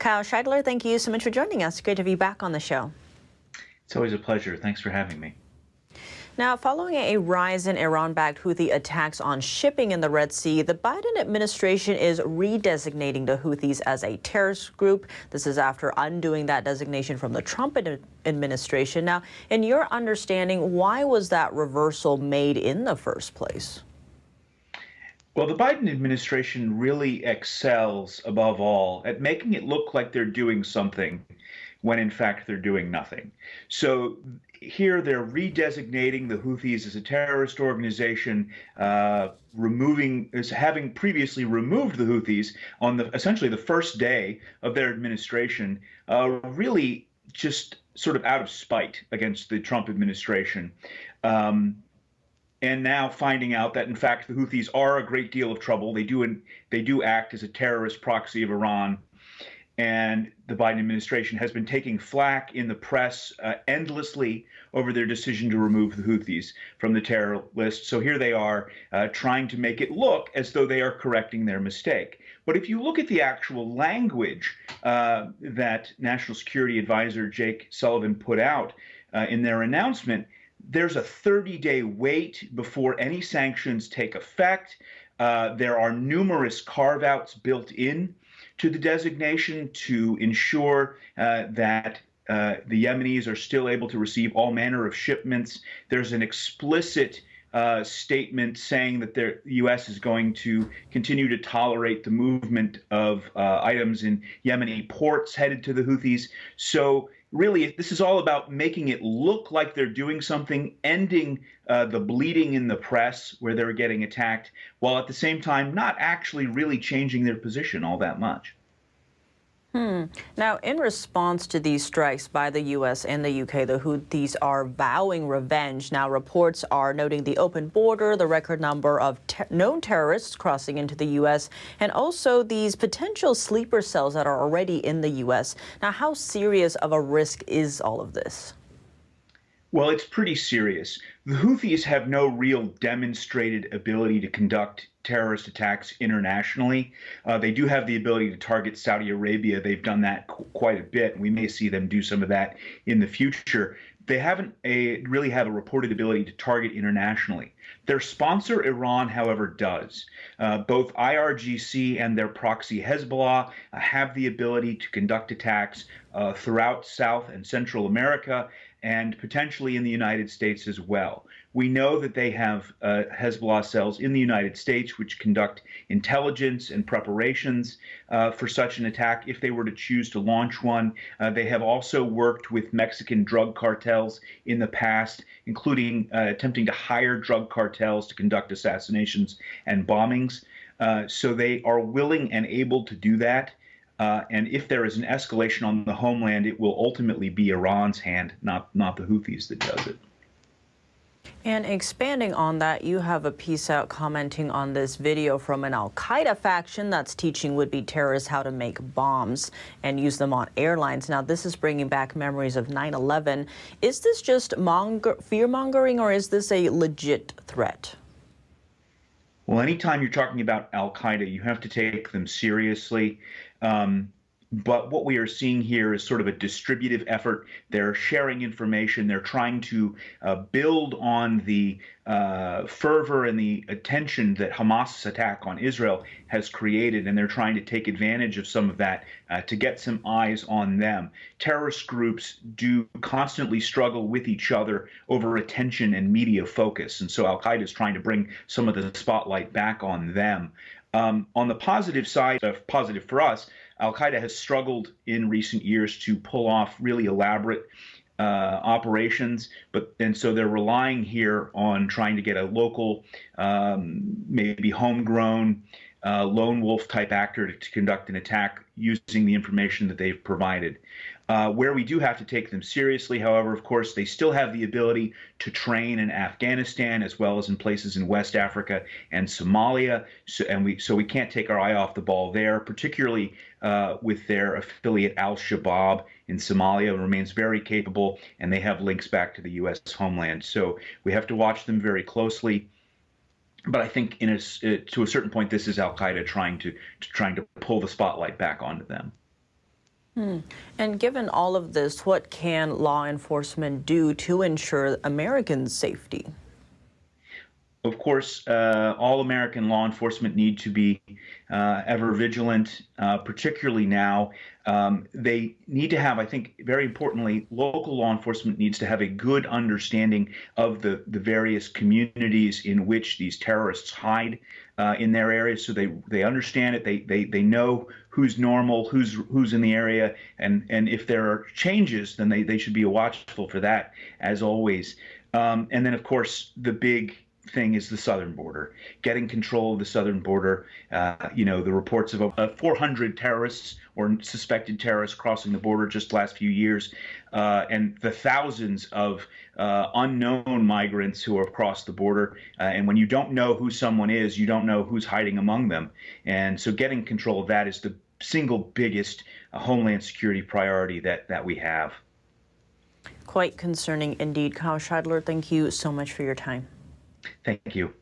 Shideler, thank you so much for joining us. Great to be back on the show. It's always a pleasure. Thanks for having me. Now, following a rise in Iran-backed Houthi attacks on shipping in the Red Sea, the Biden administration is redesignating the Houthis as a terrorist group. This is after undoing that designation from the Trump administration. Now, in your understanding, why was that reversal made in the first place? Well, the Biden administration really excels, above all, at making it look like they're doing something when, in fact, they're doing nothing. So here they're redesignating the Houthis as a terrorist organization, having previously removed the Houthis on essentially the first day of their administration, really just sort of out of spite against the Trump administration. And now finding out that, in fact, the Houthis are a great deal of trouble. They do act as a terrorist proxy of Iran. And the Biden administration has been taking flack in the press endlessly over their decision to remove the Houthis from the terror list. So here they are trying to make it look as though they are correcting their mistake. But if you look at the actual language that National Security Advisor Jake Sullivan put out in their announcement, there's a 30-day wait before any sanctions take effect. There are numerous carve-outs built in to the designation to ensure that the Yemenis are still able to receive all manner of shipments. There's an explicit statement saying that the U.S. is going to continue to tolerate the movement of items in Yemeni ports headed to the Houthis. So really, this is all about making it look like they're doing something, ending the bleeding in the press where they're getting attacked, while at the same time not actually really changing their position all that much. Now, in response to these strikes by the U.S. and the U.K., the Houthis are vowing revenge. Now, reports are noting the open border, the record number of known terrorists crossing into the U.S., and also these potential sleeper cells that are already in the U.S. Now, how serious of a risk is all of this? Well, it's pretty serious. The Houthis have no real demonstrated ability to conduct terrorist attacks internationally. They do have the ability to target Saudi Arabia. They've done that quite a bit. We may see them do some of that in the future. They haven't really have a reported ability to target internationally. Their sponsor, Iran, however, does. Both IRGC and their proxy Hezbollah have the ability to conduct attacks throughout South and Central America and potentially in the United States as well. We know that they have Hezbollah cells in the United States which conduct intelligence and preparations for such an attack if they were to choose to launch one. They have also worked with Mexican drug cartels in the past, including attempting to hire drug cartels to conduct assassinations and bombings. So they are willing and able to do that. And if there is an escalation on the homeland, it will ultimately be Iran's hand, not the Houthis, that does it. And expanding on that, you have a piece out commenting on this video from an al-Qaeda faction that's teaching would-be terrorists how to make bombs and use them on airlines. Now, this is bringing back memories of 9/11. Is this just fear-mongering, or is this a legit threat? Well, anytime you're talking about al-Qaeda, you have to take them seriously. But what we are seeing here is sort of a distributive effort. They're sharing information. They're trying to build on the fervor and the attention that Hamas's attack on Israel has created, and they're trying to take advantage of some of that to get some eyes on them. Terrorist groups do constantly struggle with each other over attention and media focus, and so al-Qaeda is trying to bring some of the spotlight back on them. On the positive side, positive for us, al-Qaeda has struggled in recent years to pull off really elaborate operations, and so they're relying here on trying to get a local, maybe homegrown, lone wolf type actor to conduct an attack using the information that they've provided. Where we do have to take them seriously, however, of course, they still have the ability to train in Afghanistan as well as in places in West Africa and Somalia. So we can't take our eye off the ball there, particularly with their affiliate Al-Shabaab in Somalia remains very capable, and they have links back to the U.S. homeland. So we have to watch them very closely. But I think to a certain point, this is al-Qaeda trying to pull the spotlight back onto them. And given all of this, what can law enforcement do to ensure Americans' safety? Of course, all American law enforcement need to be ever vigilant, particularly now. They need to have, I think, very importantly, local law enforcement needs to have a good understanding of the various communities in which these terrorists hide in their areas, so they understand it. They know who's normal, who's in the area, and if there are changes, then they should be watchful for that, as always. And then, of course, the big thing is the southern border, getting control of the southern border. The reports of 400 terrorists or suspected terrorists crossing the border just the last few years, and the thousands of unknown migrants who have crossed the border. And when you don't know who someone is, you don't know who's hiding among them. And so getting control of that is the single biggest Homeland Security priority that we have. Quite concerning indeed. Kyle Shideler, thank you so much for your time. Thank you.